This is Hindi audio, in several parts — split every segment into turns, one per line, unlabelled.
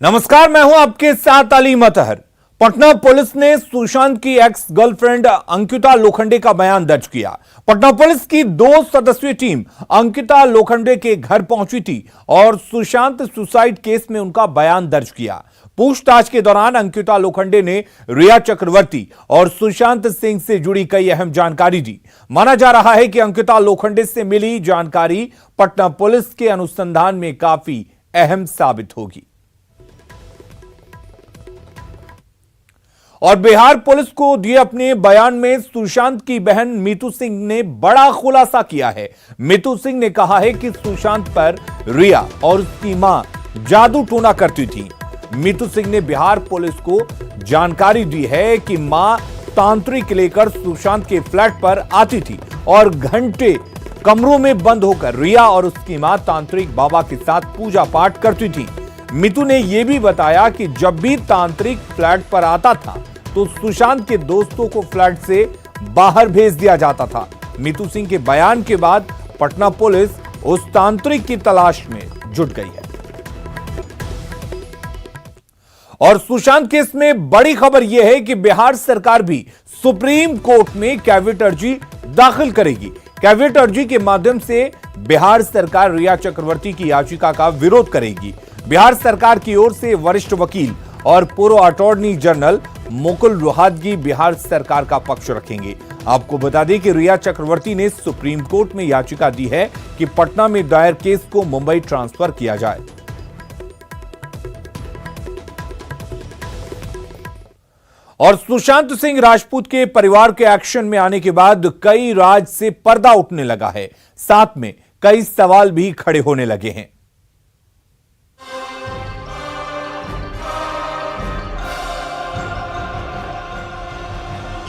नमस्कार, मैं हूं आपके साथ अली मतहर। पटना पुलिस ने सुशांत की एक्स गर्लफ्रेंड अंकिता लोखंडे का बयान दर्ज किया। पटना पुलिस की 2 सदस्यीय टीम अंकिता लोखंडे के घर पहुंची थी और सुशांत सुसाइड केस में उनका बयान दर्ज किया। पूछताछ के दौरान अंकिता लोखंडे ने रिया चक्रवर्ती और सुशांत सिंह से जुड़ी कई अहम जानकारी दी। माना जा रहा है कि अंकिता लोखंडे से मिली जानकारी पटना पुलिस के अनुसंधान में काफी अहम साबित होगी। और बिहार पुलिस को दिए अपने बयान में सुशांत की बहन मीतू सिंह ने बड़ा खुलासा किया है। मीतू सिंह ने कहा है कि सुशांत पर रिया और उसकी मां जादू टोना करती थी। मीतू सिंह ने बिहार पुलिस को जानकारी दी है कि मां तांत्रिक लेकर सुशांत के फ्लैट पर आती थी और घंटे कमरों में बंद होकर रिया और उसकी मां तांत्रिक बाबा के साथ पूजा पाठ करती थी। मीतू ने यह भी बताया कि जब भी तांत्रिक फ्लैट पर आता था तो सुशांत के दोस्तों को फ्लैट से बाहर भेज दिया जाता था। मीतू सिंह के बयान के बाद पटना पुलिस उस तांत्रिक की तलाश में जुट गई है। और सुशांत केस में बड़ी खबर यह है कि बिहार सरकार भी सुप्रीम कोर्ट में कैविएट अर्जी दाखिल करेगी। कैविएट अर्जी के माध्यम से बिहार सरकार रिया चक्रवर्ती की याचिका का विरोध करेगी। बिहार सरकार की ओर से वरिष्ठ वकील और पूर्व अटॉर्नी जनरल मुकुल रोहतगी बिहार सरकार का पक्ष रखेंगे। आपको बता दें कि रिया चक्रवर्ती ने सुप्रीम कोर्ट में याचिका दी है कि पटना में दायर केस को मुंबई ट्रांसफर किया जाए। और सुशांत सिंह राजपूत के परिवार के एक्शन में आने के बाद कई राज से पर्दा उठने लगा है, साथ में कई सवाल भी खड़े होने लगे हैं।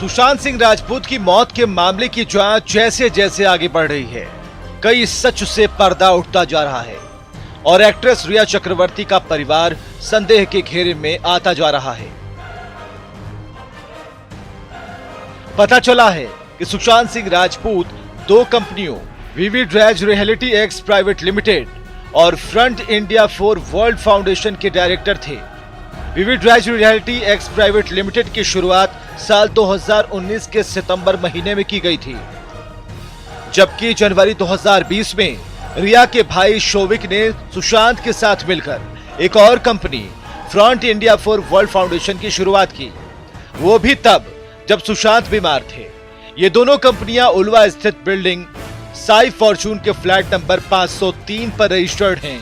सुशांत सिंह राजपूत की मौत के मामले की जांच जैसे जैसे आगे बढ़ रही है, कई सच से पर्दा उठता जा रहा है और एक्ट्रेस रिया चक्रवर्ती का परिवार संदेह के घेरे में आता जा रहा है। पता चला है कि सुशांत सिंह राजपूत 2 कंपनियों विविड राज रियलिटी एक्स प्राइवेट लिमिटेड और front India for world foundation के डायरेक्टर थे। विविड राज रियलिटी एक्स प्राइवेट लिमिटेड की शुरुआत साल 2019 के सितंबर महीने में की गई थी, जबकि जनवरी 2020 में रिया के भाई शोविक ने सुशांत के साथ मिलकर एक और company front India for world foundation की शुरुआत की, वो भी तब जब सुशांत बीमार थे। ये दोनों कंपनियां उलवा स्थित बिल्डिंग साई फॉर्चून के फ्लैट नंबर 503 पर रजिस्टर्ड हैं।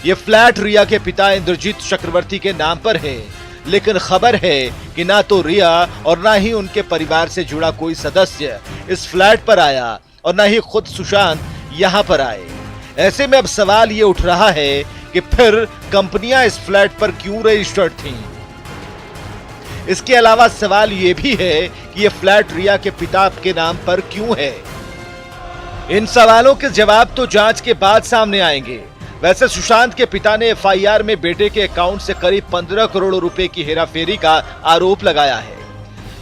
ये फ्लैट रिया के पिता इंद्रजीत चक्रवर्ती के नाम पर है, लेकिन खबर है कि ना तो रिया और ना ही उनके परिवार से जुड़ा कोई सदस्य इस फ्लैट पर आया और ना ही खुद सुशांत यहां पर आए। ऐसे में अब सवाल ये उठ रहा है कि फिर कंपनियां इस फ्लैट पर क्यों रजिस्टर्ड थीं? इसके अलावा सवाल ये भी है कि ये फ्लैट रिया के पिता के नाम पर क्यों है? इन सवालों के जवाब तो जांच के बाद सामने आएंगे। वैसे सुशांत के पिता ने एफआईआर में बेटे के अकाउंट से करीब 15 करोड़ रुपए की हेराफेरी का आरोप लगाया है।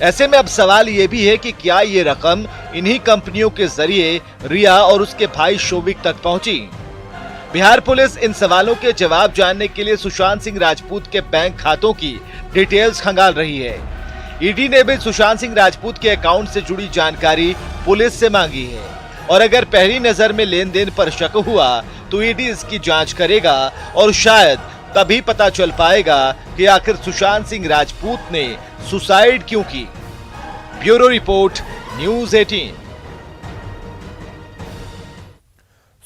ऐसे में अब सवाल ये भी है कि क्या ये रकम इन्हीं कंपनियों के जरिए रिया और उसके भाई शोविक तक पहुंची? बिहार पुलिस इन सवालों के जवाब जानने के लिए सुशांत सिंह राजपूत के बैंक खातों की डिटेल्स खंगाल रही है। ईडी ने भी सुशांत सिंह राजपूत के अकाउंट से जुड़ी जानकारी पुलिस से मांगी है और अगर पहली नजर में लेन देन पर शक हुआ तो ईडी इसकी जांच करेगा और शायद तभी पता चल पाएगा कि आखिर सुशांत सिंह राजपूत ने सुसाइड क्यों की। Bureau report, news 18।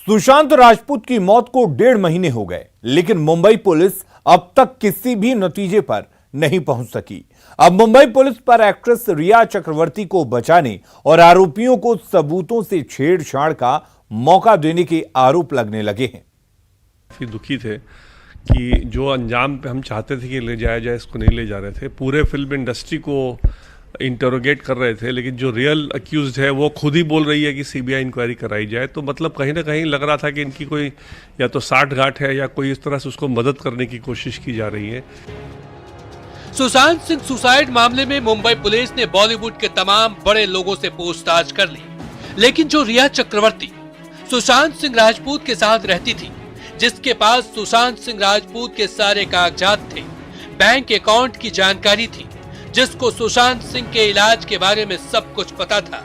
Sushant Rajput की मौत को 1.5 महीने हो गए, लेकिन मुंबई पुलिस अब तक किसी भी नतीजे पर नहीं पहुंच सकी। अब मुंबई पुलिस पर एक्ट्रेस रिया चक्रवर्ती को बचाने और आरोपियों को सबूतों से छेड़छाड़ का मौका देने के आरोप लगने लगे हैं।
काफी दुखी थे कि जो अंजाम पे हम चाहते थे कि ले जाया जाए, इसको नहीं ले जा रहे थे। पूरे फिल्म इंडस्ट्री को इंटरोगेट कर रहे थे, लेकिन जो रियल अक्यूज्ड है वो खुद ही बोल रही है कि सीबीआई इंक्वायरी कराई जाए। तो मतलब कहीं ना कहीं लग रहा था कि इनकी कोई या तो साठगांठ है या कोई इस तरह से उसको मदद करने की कोशिश की जा रही है।
सुशांत सिंह सुसाइड मामले में मुंबई पुलिस ने बॉलीवुड के तमाम बड़े लोगों से पूछताछ कर ली, लेकिन जो रिया चक्रवर्ती सुशांत सिंह राजपूत के साथ रहती थी, जिसके पास सुशांत सिंह राजपूत के सारे कागजात थे, बैंक अकाउंट की जानकारी थी, जिसको सुशांत सिंह के इलाज के बारे में सब कुछ पता था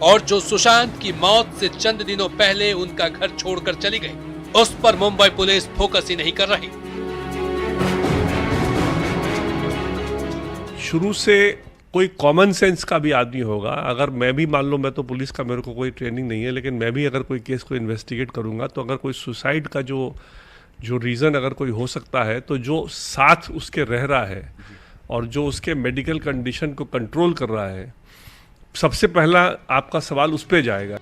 और जो सुशांत की मौत से चंद दिनों पहले उनका घर छोड़कर चली गई, उस पर मुंबई पुलिस फोकस ही नहीं कर रही।
शुरू से कोई कॉमन सेंस का भी आदमी होगा, अगर मैं भी मान लो, मैं तो पुलिस का मेरे को कोई ट्रेनिंग नहीं है, लेकिन मैं भी अगर कोई केस को इन्वेस्टिगेट करूंगा तो अगर कोई सुसाइड का जो रीज़न अगर कोई हो सकता है, तो जो साथ उसके रह रहा है और जो उसके मेडिकल कंडीशन को कंट्रोल कर रहा है, सबसे पहला आपका सवाल उस पर जाएगा।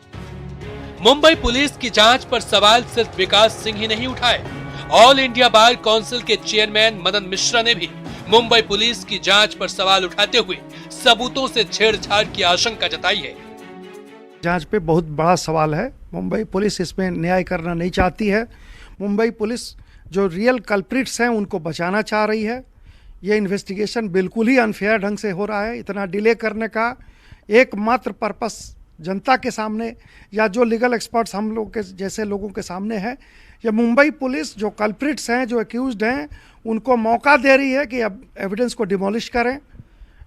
मुंबई पुलिस की जांच पर सवाल सिर्फ विकास सिंह ही नहीं उठाए। ऑल इंडिया बार काउंसिल के चेयरमैन मदन मिश्रा ने भी मुंबई पुलिस की जांच पर सवाल उठाते हुए सबूतों से छेड़छाड़ की आशंका जताई है।
जांच पे बहुत बड़ा सवाल है। मुंबई पुलिस इसमें न्याय करना नहीं चाहती है। मुंबई पुलिस जो रियल कल्प्रिट्स हैं उनको बचाना चाह रही है। ये इन्वेस्टिगेशन बिल्कुल ही अनफेयर ढंग से हो रहा है। इतना डिले करने का एकमात्र पर्पस जनता के सामने या जो लीगल एक्सपर्ट्स हम लोग के जैसे लोगों के सामने है, ये मुंबई पुलिस जो कल्प्रिट्स हैं, जो एक्यूज्ड हैं, उनको मौका दे रही है कि अब एविडेंस को डिमोलिश करें,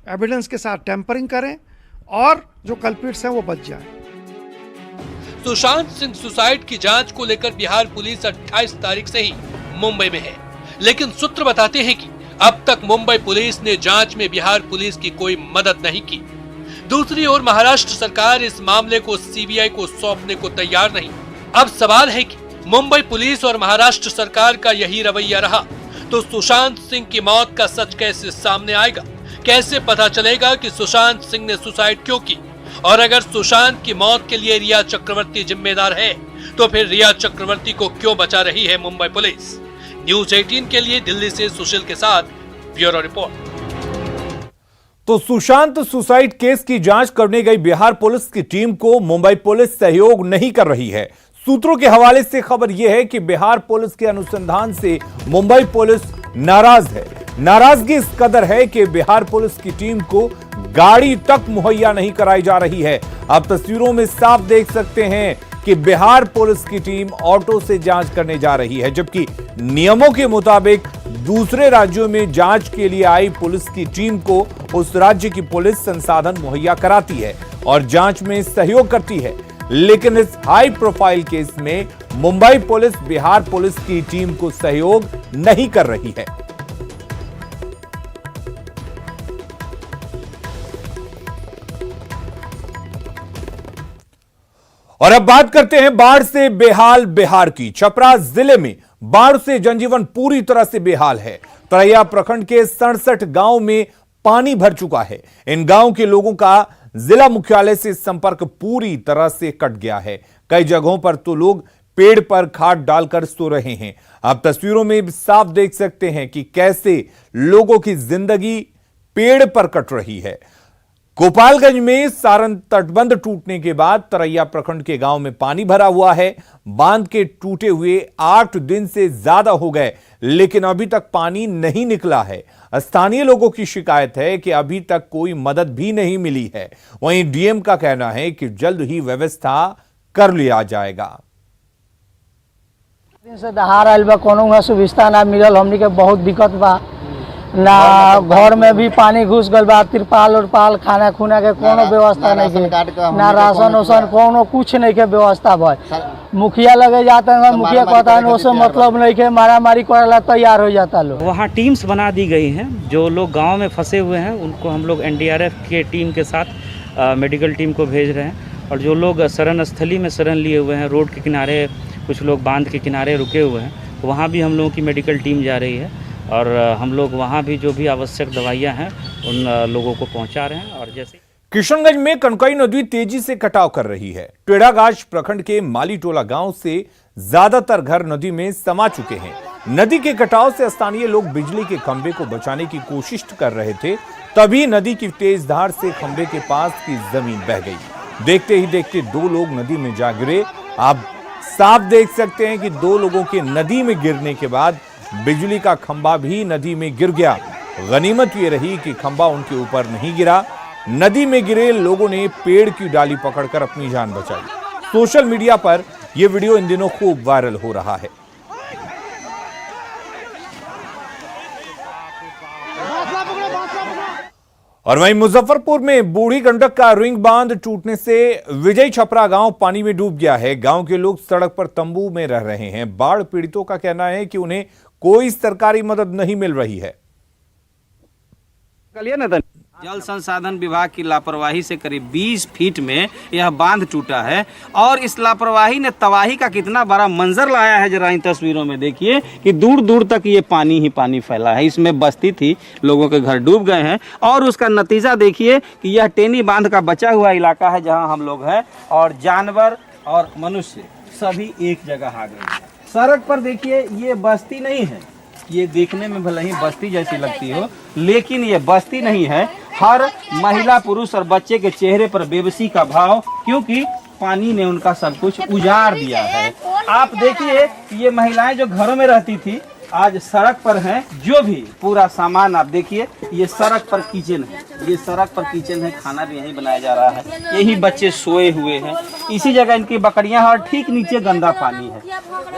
एविडेंस के साथ टेम्परिंग करें और जो कल्प्रिट्स हैं वो बच जाएं।
सुशांत सिंह सुसाइड की जांच को लेकर बिहार पुलिस 28 तारीख से ही मुंबई में है, लेकिन सूत्र बताते हैं कि अब तक मुंबई पुलिस ने जांच में बिहार पुलिस की कोई मदद नहीं की। दूसरी ओर महाराष्ट्र सरकार इस मामले को सीबीआई को सौंपने को तैयार नहीं। अब सवाल है कि मुंबई पुलिस और महाराष्ट्र सरकार का यही रवैया रहा तो सुशांत सिंह की मौत का सच कैसे सामने आएगा? कैसे पता चलेगा कि सुशांत सिंह ने सुसाइड क्यों की? और अगर सुशांत की मौत के लिए रिया चक्रवर्ती जिम्मेदार है तो फिर रिया चक्रवर्ती को क्यों बचा रही है मुंबई पुलिस? न्यूज 18 के लिए दिल्ली से सुशील के साथ ब्यूरो रिपोर्ट।
तो सुशांत सुसाइड केस की जांच करने गई बिहार पुलिस की टीम को मुंबई पुलिस सहयोग नहीं कर रही है। सूत्रों के हवाले से खबर यह है कि बिहार पुलिस के अनुसंधान से मुंबई पुलिस नाराज है। नाराजगी इस कदर है कि बिहार पुलिस की टीम को गाड़ी तक मुहैया नहीं कराई जा रही है। आप तस्वीरों में साफ देख सकते हैं कि बिहार पुलिस की टीम ऑटो से जांच करने जा रही है, जबकि नियमों के मुताबिक दूसरे राज्यों में जांच के लिए आई पुलिस की टीम को उस राज्य की पुलिस संसाधन मुहैया कराती है और जांच में सहयोग करती है। लेकिन इस हाई प्रोफाइल केस में मुंबई पुलिस बिहार पुलिस की टीम को सहयोग नहीं कर रही है। और अब बात करते हैं बाढ़ से बेहाल बिहार की। छपरा जिले में बाढ़ से जनजीवन पूरी तरह से बेहाल है। तरैया प्रखंड के 67 गांव में पानी भर चुका है। इन गांव के लोगों का जिला मुख्यालय से संपर्क पूरी तरह से कट गया है। कई जगहों पर तो लोग पेड़ पर खाट डालकर सो रहे हैं। आप तस्वीरों में साफ देख सकते हैं कि कैसे लोगों की जिंदगी पेड़ पर कट रही है। गोपालगंज में सारण तटबंध टूटने के बाद तरैया प्रखंड के गांव में पानी भरा हुआ है। बांध के टूटे हुए 8 दिन से ज्यादा हो गए, लेकिन अभी तक पानी नहीं निकला है। स्थानीय लोगों की शिकायत है कि अभी तक कोई मदद भी नहीं मिली है। वहीं डीएम का कहना है कि जल्द ही व्यवस्था कर लिया जाएगा।
दिन से दहाड़ आयल बा, कोनो सुविधा ना मिलल, हमनी के बहुत दिक्कत बा। ना घर में भी पानी घुस गल बा, तिरपाल उरपाल खाना खुना के कोनो व्यवस्था नहीं है, ना राशन उसन कोनो कुछ नहीं के व्यवस्था भाई। मुखिया लगे जाता है, मुखिया कहता है उससे मतलब नहीं के, मारा मारी करला तैयार हो जाता लोग।
वहाँ टीम्स बना दी गई हैं। जो लोग गांव में फंसे हुए हैं उनको हम लोग एनडीआरएफ के टीम के साथ मेडिकल टीम को भेज रहे हैं। और जो लोग शरण स्थली में शरण लिए हुए हैं, रोड के किनारे, कुछ लोग बांध के किनारे रुके हुए हैं, वहाँ भी हम लोगों की मेडिकल टीम जा रही है। और हम लोग वहाँ भी जो भी आवश्यक दवाइयाँ हैं उन लोगों को पहुँचा रहे हैं। और जैसे
किशनगंज में कनकई नदी तेजी से कटाव कर रही है। टेढ़ागाछ प्रखंड के मालीटोला गांव से ज्यादातर घर नदी में समा चुके हैं। नदी के कटाव से स्थानीय लोग बिजली के खंभे को बचाने की कोशिश कर रहे थे, तभी नदी की तेज धार से खंभे के पास की जमीन बह गई। देखते ही देखते 2 लोग नदी में जा गिरे। आप साफ देख सकते हैं कि 2 लोगों के नदी में गिरने के बाद बिजली का खंभा भी नदी में गिर गया। गनीमत ये रही कि खंभा उनके ऊपर नहीं गिरा। नदी में गिरे लोगों ने पेड़ की डाली पकड़कर अपनी जान बचाई। सोशल मीडिया पर यह वीडियो इन दिनों खूब वायरल हो रहा है। और वहीं मुजफ्फरपुर में बूढ़ी गंडक का रिंग बांध टूटने से विजय छपरा गांव पानी में डूब गया है। गांव के लोग सड़क पर तंबू में रह रहे हैं। बाढ़ पीड़ितों का कहना है कि उन्हें कोई सरकारी मदद नहीं मिल रही है।
जल संसाधन विभाग की लापरवाही से करीब 20 फीट में यह बांध टूटा है और इस लापरवाही ने तबाही का कितना बड़ा मंजर लाया है। जरा इन तस्वीरों में देखिए कि दूर दूर तक ये पानी ही पानी फैला है। इसमें बस्ती थी, लोगों के घर डूब गए हैं और उसका नतीजा देखिए कि यह टेनी बांध का बचा हुआ इलाका है जहां हम लोग हैं और जानवर और मनुष्य सभी एक जगह आ गए। सड़क पर देखिए ये बस्ती नहीं है, ये देखने में भले ही बस्ती जैसी लगती हो लेकिन ये बस्ती नहीं है। हर महिला पुरुष और बच्चे के चेहरे पर बेबसी का भाव, क्योंकि पानी ने उनका सब कुछ उजाड़ दिया है। आप देखिए ये महिलाएं जो घरों में रहती थी आज सड़क पर हैं। जो भी पूरा सामान आप देखिए, ये सड़क पर किचन है, ये सड़क पर किचन है, खाना भी यहीं बनाया जा रहा है। यही बच्चे सोए हुए हैं, इसी जगह इनकी बकरियां हैं और ठीक नीचे गंदा पानी है।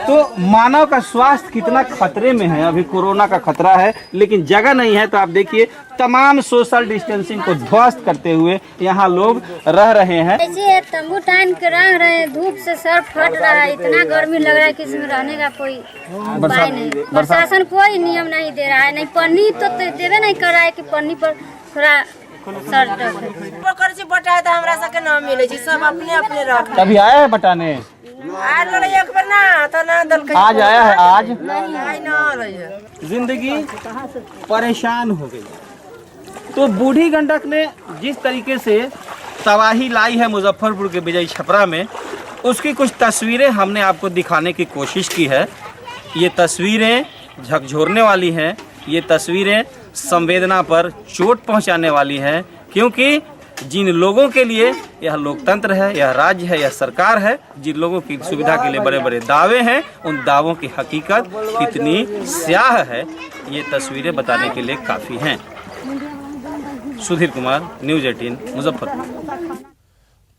तो मानव का स्वास्थ्य कितना खतरे में है। अभी कोरोना का खतरा है लेकिन जगह नहीं है। तो आप देखिए तमाम सोशल डिस्टेंसिंग को ध्वस्त करते हुए यहाँ लोग रह रहे हैं।
ऐसे तंबू टान के रह रहे हैं, धूप से सर फट रहा है, इतना गर्मी लग रहा है कि इसमें रहने का कोई उपाय नहीं। प्रशासन कोई नियम नहीं दे रहा है, नहीं पन्नी तो देवे नहीं कर रहा है कि पन्नी पर थोड़ा सर
कर्जी बटाए तो हमरा सबके ना मिले छी, सब अपने अपने रख।
कभी आया है बटाने?
आज वाला एक बार ना तो ना दल के
आज आया है, आज
नहीं ना रही।
जिंदगी परेशान हो गई। तो बूढ़ी गंडक ने जिस तरीके से तबाही लाई है मुजफ्फरपुर के विजय छपरा में, उसकी कुछ तस्वीरें हमने आपको दिखाने की कोशिश की है। ये तस्वीरें झकझोरने वाली हैं, ये तस्वीरें संवेदना पर चोट पहुंचाने वाली हैं, क्योंकि जिन लोगों के लिए यह लोकतंत्र है, यह राज्य है, यह सरकार है, जिन लोगों की सुविधा के लिए बड़े बड़े दावे हैं, उन दावों की हकीकत कितनी स्याह है ये तस्वीरें बताने के लिए काफ़ी हैं। सुधीर कुमार, न्यूज़ 18 मुजफ्फरपुर।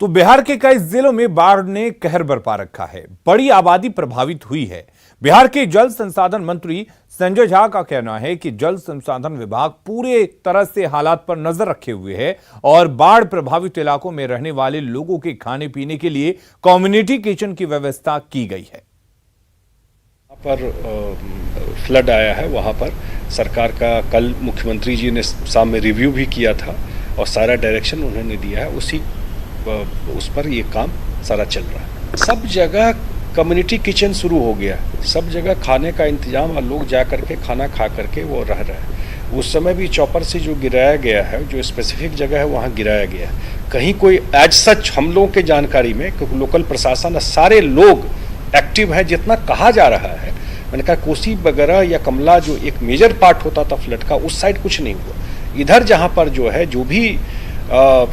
तो बिहार के कई जिलों में बाढ़ ने कहर बरपा रखा है। बड़ी आबादी प्रभावित हुई है। बिहार के जल संसाधन मंत्री संजय झा का कहना है कि जल संसाधन विभाग पूरे तरह से हालात पर नजर रखे हुए है और बाढ़ प्रभावित इलाकों में रहने वाले लोगों के खाने पीने के लिए कम्युनिटी किचन की व्यवस्था की गई है।
पर फ्लड आया है, वहाँ पर सरकार का कल मुख्यमंत्री जी ने सामने रिव्यू भी किया था और सारा डायरेक्शन उन्होंने दिया है, उस पर ये काम सारा चल रहा है। सब जगह कम्युनिटी किचन शुरू हो गया, सब जगह खाने का इंतजाम और लोग जा करके खाना खा करके वो रह रहे हैं। उस समय भी चॉपर से जो गिराया गया है, जो स्पेसिफिक जगह है वहाँ गिराया गया है। कहीं कोई एज सच हम लोगों के जानकारी में, क्योंकि लोकल प्रशासन सारे लोग एक्टिव है जितना कहा जा रहा है। मैंने कहा कोसी वगैरह या कमला जो एक मेजर पार्ट होता था फ्लड का, उस साइड कुछ नहीं हुआ। इधर जहाँ पर जो है, जो भी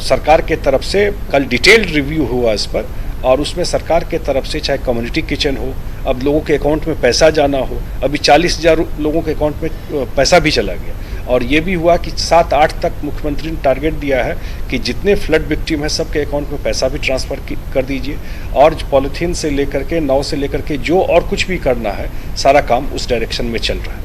सरकार के तरफ से कल डिटेल्ड रिव्यू हुआ इस पर, और उसमें सरकार के तरफ से चाहे कम्युनिटी किचन हो, अब लोगों के अकाउंट में पैसा जाना हो, अभी 40,000 लोगों के अकाउंट में पैसा भी चला गया। और ये भी हुआ कि 7-8 तक मुख्यमंत्री ने टारगेट दिया है कि जितने फ्लड विक्टिम है सबके अकाउंट में पैसा भी ट्रांसफ़र कर दीजिए, और पॉलीथीन से लेकर के नाव से लेकर के जो और कुछ भी करना है सारा काम उस डायरेक्शन में चल रहा है।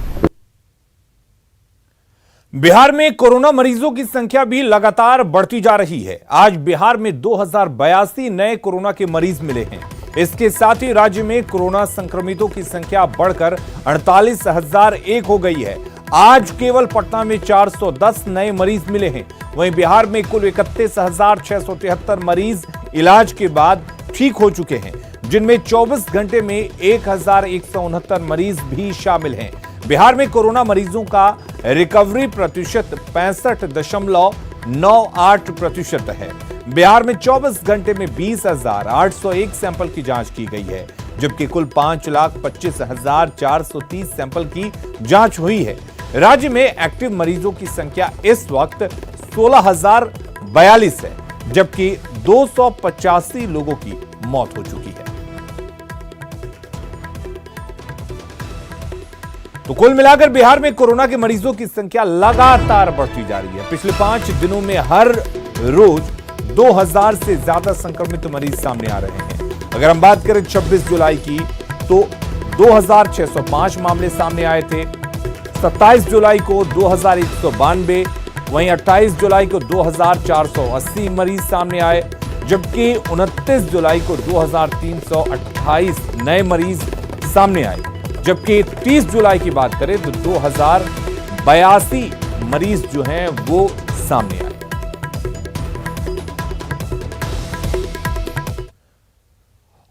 बिहार में कोरोना मरीजों की संख्या भी लगातार बढ़ती जा रही है। आज बिहार में 2082 नए कोरोना के मरीज मिले हैं। इसके साथ ही राज्य में कोरोना संक्रमितों की संख्या बढ़कर 48,001 हो गई है। आज केवल पटना में 410 नए मरीज मिले हैं। वहीं बिहार में कुल 31,673 मरीज इलाज के बाद ठीक हो चुके हैं, जिनमें 24 घंटे में 1,169 मरीज भी शामिल हैं। बिहार में कोरोना मरीजों का रिकवरी प्रतिशत 65.98% है। बिहार में 24 घंटे में 20,801 सैंपल की जांच की गई है, जबकि कुल 5,25,430 सैंपल की जांच हुई है। राज्य में एक्टिव मरीजों की संख्या इस वक्त 16,042 है, जबकि 285 लोगों की मौत हो चुकी है। तो कुल मिलाकर बिहार में कोरोना के मरीजों की संख्या लगातार बढ़ती जा रही है। पिछले 5 दिनों में हर रोज 2000 से ज्यादा संक्रमित मरीज सामने आ रहे हैं। अगर हम बात करें 26 जुलाई की, तो 2605 मामले सामने आए थे। 27 जुलाई को 2192, वहीं 28 जुलाई को 2480 मरीज सामने आए, जबकि 29 जुलाई को 2328 नए मरीज सामने आए, जबकि 30 जुलाई की बात करें तो 2082 मरीज जो हैं वो सामने आए।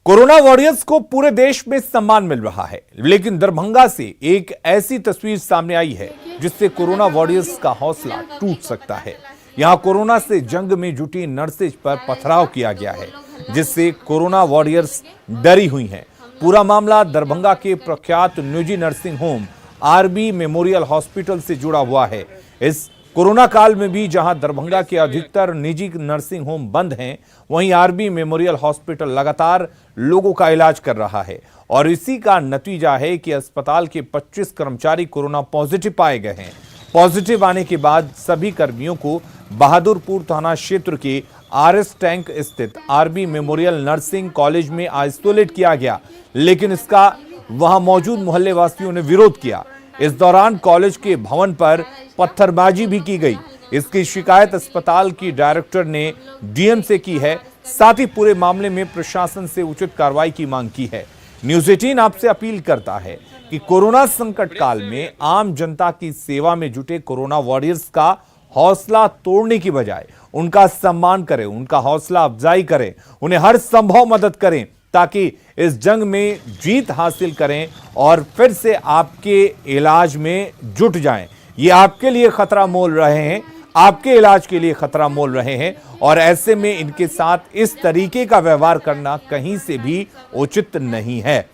कोरोना वॉरियर्स को पूरे देश में सम्मान मिल रहा है, लेकिन दरभंगा से एक ऐसी तस्वीर सामने आई है जिससे कोरोना वॉरियर्स का हौसला टूट सकता है। यहां कोरोना से जंग में जुटी नर्सेज पर पथराव किया गया है, जिससे कोरोना वॉरियर्स डरी हुई हैं। पूरा मामला दरभंगा के प्रख्यात निजी nursing home RB memorial hospital से जुड़ा हुआ है। इस कोरोना काल में भी जहां दरभंगा के अधिकतर निजी नर्सिंग होम बंद हैं, वहीं आरबी मेमोरियल हॉस्पिटल लगातार लोगों का इलाज कर रहा है और इसी का नतीजा है कि अस्पताल के 25 कर्मचारी कोरोना पॉजिटिव पाए गए हैं। पॉजिटिव आने के बाद सभी कर्मियों को बहादुरपुर थाना क्षेत्र के आरएस टैंक स्थित आरबी मेमोरियल नर्सिंग कॉलेज में आइसोलेट किया गया, लेकिन इसका वहां मौजूद मोहल्ले वासियों ने विरोध किया। इस दौरान कॉलेज के भवन पर पत्थरबाजी भी की गई। इसकी शिकायत अस्पताल की डायरेक्टर ने डीएम से की है, साथ ही पूरे मामले में प्रशासन से उचित कार्रवाई की मांग की है। न्यूज़ 18 आपसे अपील करता है कि कोरोना संकट काल में आम जनता की सेवा में जुटे कोरोना वॉरियर्स का हौसला तोड़ने की बजाय उनका सम्मान करें, उनका हौसला अफजाई करें, उन्हें हर संभव मदद करें ताकि इस जंग में जीत हासिल करें और फिर से आपके इलाज में जुट जाएं। ये आपके लिए खतरा मोल रहे हैं, आपके इलाज के लिए खतरा मोल रहे हैं और ऐसे में इनके साथ इस तरीके का व्यवहार करना कहीं से भी उचित नहीं है।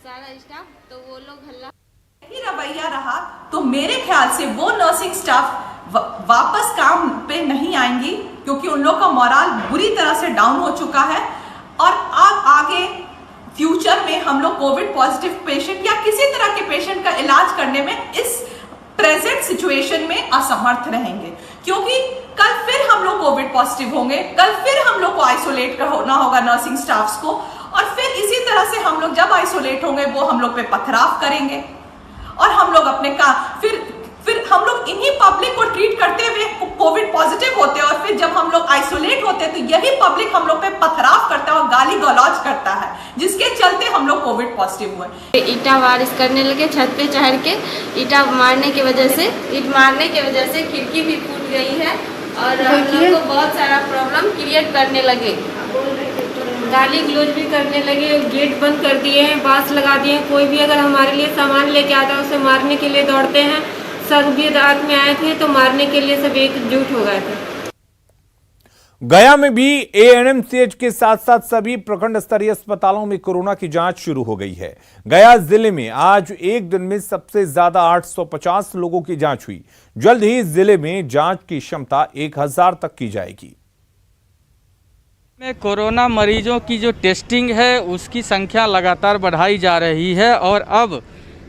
रवैया रहा तो मेरे ख्याल से वो नर्सिंग स्टाफ वापस काम पे नहीं आएंगी, क्योंकि उन लोग का मोराल बुरी तरह से डाउन हो चुका है। और अब आगे फ्यूचर में हम लोग कोविड पॉजिटिव पेशेंट या किसी तरह के पेशेंट का इलाज करने में इस प्रेजेंट सिचुएशन में असमर्थ रहेंगे, क्योंकि कल फिर हम लोग कोविड पॉजिटिव होंगे, कल फिर हम लोग को आइसोलेट होना होगा नर्सिंग स्टाफ्स को, और फिर इसी तरह से हम लोग जब आइसोलेट होंगे वो हम लोग पे पथराव करेंगे और हम लोग अपने का फिर हम लोग इन्हीं पब्लिक को ट्रीट करते हुए कोविड पॉजिटिव होते हैं, और फिर जब हम लोग आइसोलेट होते हैं तो यही पब्लिक हम लोग पे पथराव करता है और गाली गलौज करता है, जिसके चलते हम लोग कोविड पॉजिटिव हुए।
ईटा बारिश करने लगे, छत पे चढ़ के ईट मारने की वजह से खिड़की भी फूट गई है और हम लोग को बहुत सारा प्रॉब्लम क्रिएट करने लगे। गाली गलौज भी करने लगे, गेट बंद कर दिए हैं, बांस लगा दिए हैं। कोई भी अगर हमारे लिए सामान लेके आता है उसे मारने के लिए दौड़ते हैं। सब भी रात में आए थे तो मारने के लिए सब एकजुट हो गए थे।
गया में भी एएनएमसीएच के साथ साथ सभी प्रखंड स्तरीय अस्पतालों में कोरोना की जांच शुरू हो गई है। गया जिले में आज एक दिन में सबसे ज्यादा 850 लोगों की जांच हुई। जल्द ही जिले में जांच की क्षमता 1000 तक की जाएगी।
में कोरोना मरीजों की जो टेस्टिंग है उसकी संख्या लगातार बढ़ाई जा रही है और अब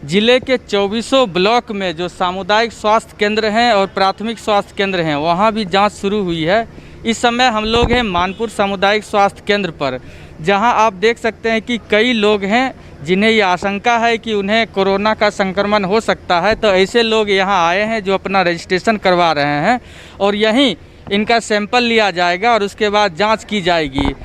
जिले के 24 ब्लॉक में जो सामुदायिक स्वास्थ्य केंद्र हैं और प्राथमिक स्वास्थ्य केंद्र हैं वहां भी जांच शुरू हुई है। इस समय हम लोग हैं मानपुर सामुदायिक स्वास्थ्य केंद्र पर, जहां आप देख सकते हैं कि कई लोग हैं जिन्हें ये आशंका है कि उन्हें कोरोना का संक्रमण हो सकता है, तो ऐसे लोग यहां आए हैं जो अपना रजिस्ट्रेशन करवा रहे हैं और यहीं इनका सैंपल लिया जाएगा और उसके बाद जांच की जाएगी।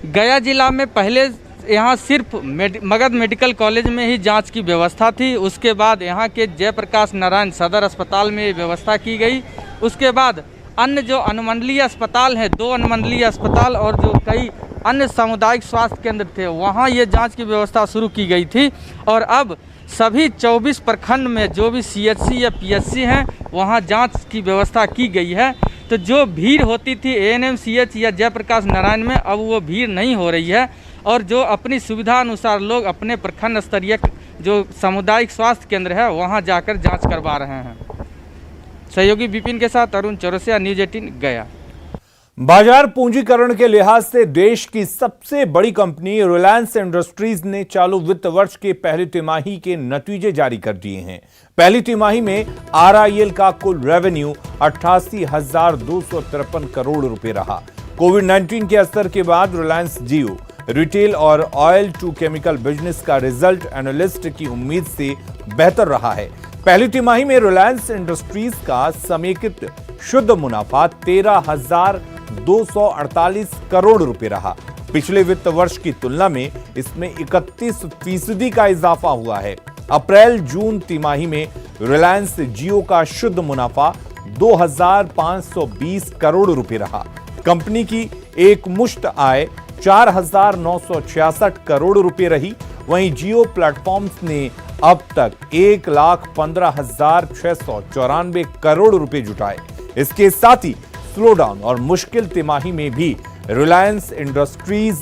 गया जिला में पहले यहाँ सिर्फ मगध मेडिकल कॉलेज में ही जांच की व्यवस्था थी, उसके बाद यहाँ के जयप्रकाश नारायण सदर अस्पताल में व्यवस्था की गई। उसके बाद अन्य जो अनुमंडलीय अस्पताल हैं, 2 अनुमंडलीय अस्पताल और जो कई अन्य सामुदायिक स्वास्थ्य केंद्र थे वहाँ ये जांच की व्यवस्था शुरू की गई थी और अब सभी 24 प्रखंड में जो भी सीएचसी या पीएचसी हैं वहाँ जांच की व्यवस्था की गई है। तो जो भीड़ होती थी एएनएमसीएच या जयप्रकाश नारायण में अब वो भीड़ नहीं हो रही है और जो अपनी सुविधा अनुसार लोग अपने प्रखंड स्तरीय जो सामुदायिक स्वास्थ्य केंद्र है वहाँ जाकर जांच करवा रहे हैं। सहयोगी विपिन के साथ अरुण चौरसिया, न्यूज़ 18 गया।
बाजार पूंजीकरण के लिहाज से देश की सबसे बड़ी कंपनी रिलायंस इंडस्ट्रीज ने चालू वित्त वर्ष के पहली तिमाही के नतीजे जारी कर दिए हैं। पहली तिमाही में आरआईएल का कुल रेवेन्यू 88,253 करोड़ रुपए रहा। कोविड-19 के असर के बाद रिलायंस जियो, रिटेल और ऑयल टू केमिकल बिजनेस का रिजल्ट एनालिस्ट की उम्मीद से बेहतर रहा है। पहली तिमाही में रिलायंस इंडस्ट्रीज का समेकित शुद्ध मुनाफा 13,248 करोड़ रुपए रहा। पिछले वित्त वर्ष की तुलना में इसमें 31% का इजाफा हुआ है। अप्रैल जून तिमाही में रिलायंस जियो का शुद्ध मुनाफा 2,520 करोड़ रुपए रहा। कंपनी की एक मुश्त आय 4,966 करोड़ रुपए रही। वहीं जियो प्लेटफॉर्म्स ने अब तक 1,15,694 करोड़ रुपए जुटाए। इसके साथ ही स्लोडाउन और मुश्किल तिमाही में भी रिलायंस इंडस्ट्रीज